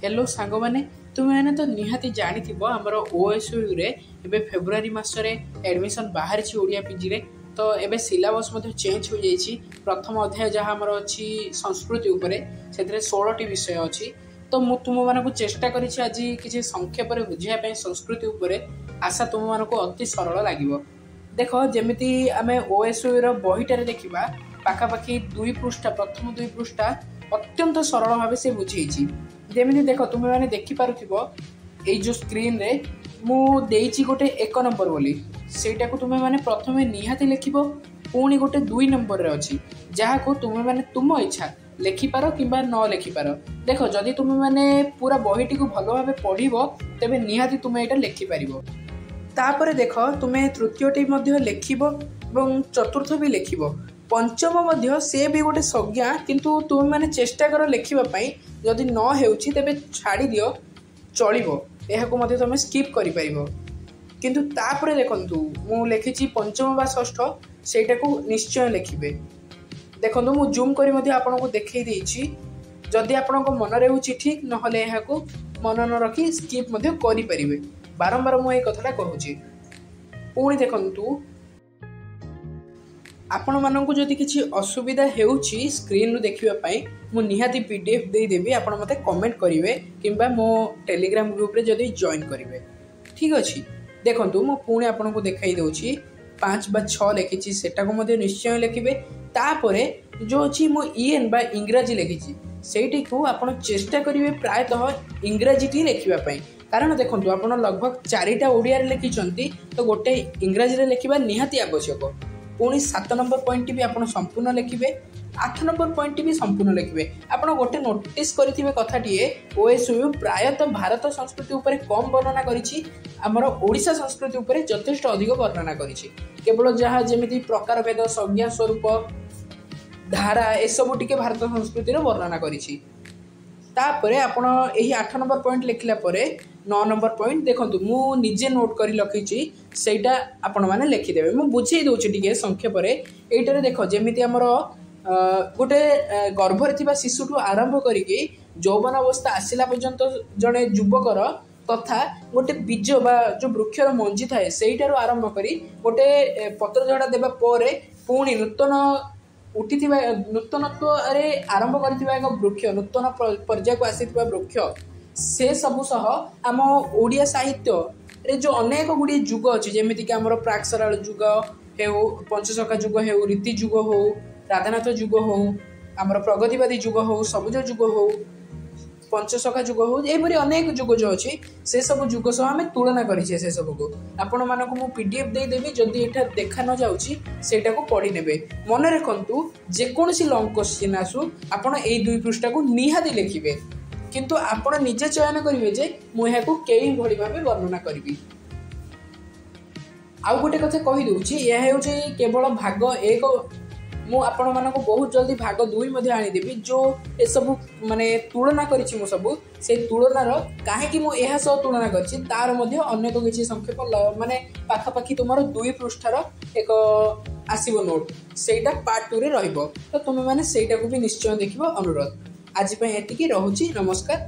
Hello सांग मैंने तुम मैंने तो निहाती जानी आमर ओएसयू रे एबे फेब्रुआरी मासरे एडमिशन बाहर ओडिया पीजी रे तो एबे सिलेबस चेंज हो जाइए। प्रथम अध्याय जहाँ आमर अच्छी संस्कृति उपरे से 16टी विषय अच्छी। तो मु तुम मानक चेष्टा करी आज किसी संक्षेप बुझाई संस्कृति उपरे आशा तुम मानक अति सरल लगे। देख जमी आम ओएसयू बहीटार देखा पाखापाखि 2 पृष्ठा प्रथम 2 पृष्ठा अत्यंत सरल भाव से बुझेगी। जमी देख तुम्हें मैंने देखिपुव जो स्क्रीन रे मुझे गोटे 1 नंबर बोली सेटा को तुम्हें मैंने प्रथम निहाती लिख पुणी गोटे 2 नंबर रे अच्छी जहाँ को तुम्हें मैंने तुम इच्छा लिखिपार कि न लिखिपार। देख जदि तुम्हें मैंने पूरा बहीटी को भल भाव पढ़ तेरे निहाती तुम्हें यहाँ लिखिपार। तापर देख तुम्हें तृतीयटी लिख चतुर्थ भी लिख पंचम से भी गोटे संज्ञा किंतु तुम मैंने चेष्टा कर लिखापी जदि न होउछि तेबे छाड़ी दियो चलिबो यह तुम स्किप करि परिबो। किंतु तापरे देखंतु मु लिखिछि पंचम बा षष्ठ सेटा को निश्चय लिखिबे। देखंतु मु जूम करी मध्ये आपनको देखै देछि जदि आपनको मन रहउछि ठीक नहले यह को मन न रखी स्किप मध्ये करि परिबे। बारंबार मु ए कथाटा कहूछि। पुणी देखंतु आपण मानक जदि किसी असुविधा होउछि स्क्रीन रू देखिबा मु निहाती पीडीएफ दे देबी आपण मते कमेंट करिवे किंबा मो टेलीग्राम ग्रुप रे जदि जॉइन करिवे ठीक अछि। देखंतु मु पुणी आपनको देखाई दउछि 5 बा 6 लिखिछि सेटा को मध्ये निश्चय लिखिबे। तापरे जो अछि मु ईएन बा इंग्रजी लिखिछि सेठी को आपण चेष्टा करिवे प्रायतः इंग्रजी टी लिखिबा पई कारण देखंतु आपण लगभग 4टा ओडिया रे लिखिचंती तो गोटे इंग्रजी रे लिखिबा निहाती आवश्यक। पुणी 7 नंबर पॉइंट भी आप संपूर्ण लिखिए 8 नंबर पॉइंट भी संपूर्ण लिखिए। आप गोटे नोटिस करेंगे कथाटीए ओएसयू प्रायतः भारत संस्कृति उपर कम वर्णना करिछि आमर ओडिशा संस्कृति उपर यथेष्ट अधिक वर्णना करिछि। केवल जहाँ जमी प्रकार भेद संज्ञा स्वरूप धारा एसबू टिके भारत संस्कृति वर्णना करिछि। तापरे आपण यही 8 नंबर पॉइंट लिखला परे 9 नंबर पॉइंट देखंतु मु निजे नोट करी लखिछि सेटा आपण माने लिखि देबे। मु बुझेई दोछि टिके संक्षेप रे एटारे देखो जेमिति हमर गोटे गर्भरे थिबा शिशुठू आरंभ करिके यौवन अवस्था आसिला पर्यंत जने युवकर तथा गोटे बीज बा जो वृक्षर मंजी थाए सेइटारो आरंभ करी गोटे पत्र झड़ा देबा परे पुणी नूतन उठी नूतनत्व आरंभ कर वृक्ष नूतन पर्याय को आसीथिबा वृक्ष से सबु सह आम ओडिया साहित्य रे जो अनेक गुड़ी युग अच्छी जमीती कि आमर प्राक्सराल युग हो पंचसखा युग हो रीति युग हो राधानाथ युग हो आमर प्रगतिवादी युग हो सबुज युग हो पंचसखा युग हो एपरी अनेक युग जो अच्छी से सब युग सह आम तुलना करें से सब को आपण मानक मु पीडीएफ दे देबी जदि एटा देखा न जाउची सेटा को पढ़ी नेबे। मन रखंतु जेकोसी लॉन्ग क्वेश्चन आसु आपण एई 2 पृष्ठा को निहाती लिखिबे किंतु आपण निजे चयन करिवे जे मु एहा को केई भली भाबे वर्णना करबी। आउ गोटे कथा कहि दउची यह हेउची केवल भाग 1 मु आपण मानको बहुत जल्दी भाग 2 मध्ये आनी देबी जो ए सब माने तुलना करिछि मु सब से तुलनार काहे कि मु एहा सब तुलना करिछि तार मध्ये अनेक किछि संक्षेप माने पाखा पाखी तुमार 2 पृष्ठार एक आसीबो नोट सेटा पार्ट 2 रे रहइबो तो तुम माने सेटा को भी निश्चय देखिबो अनुरोध। आज पे एतिकी रहउछि नमस्कार।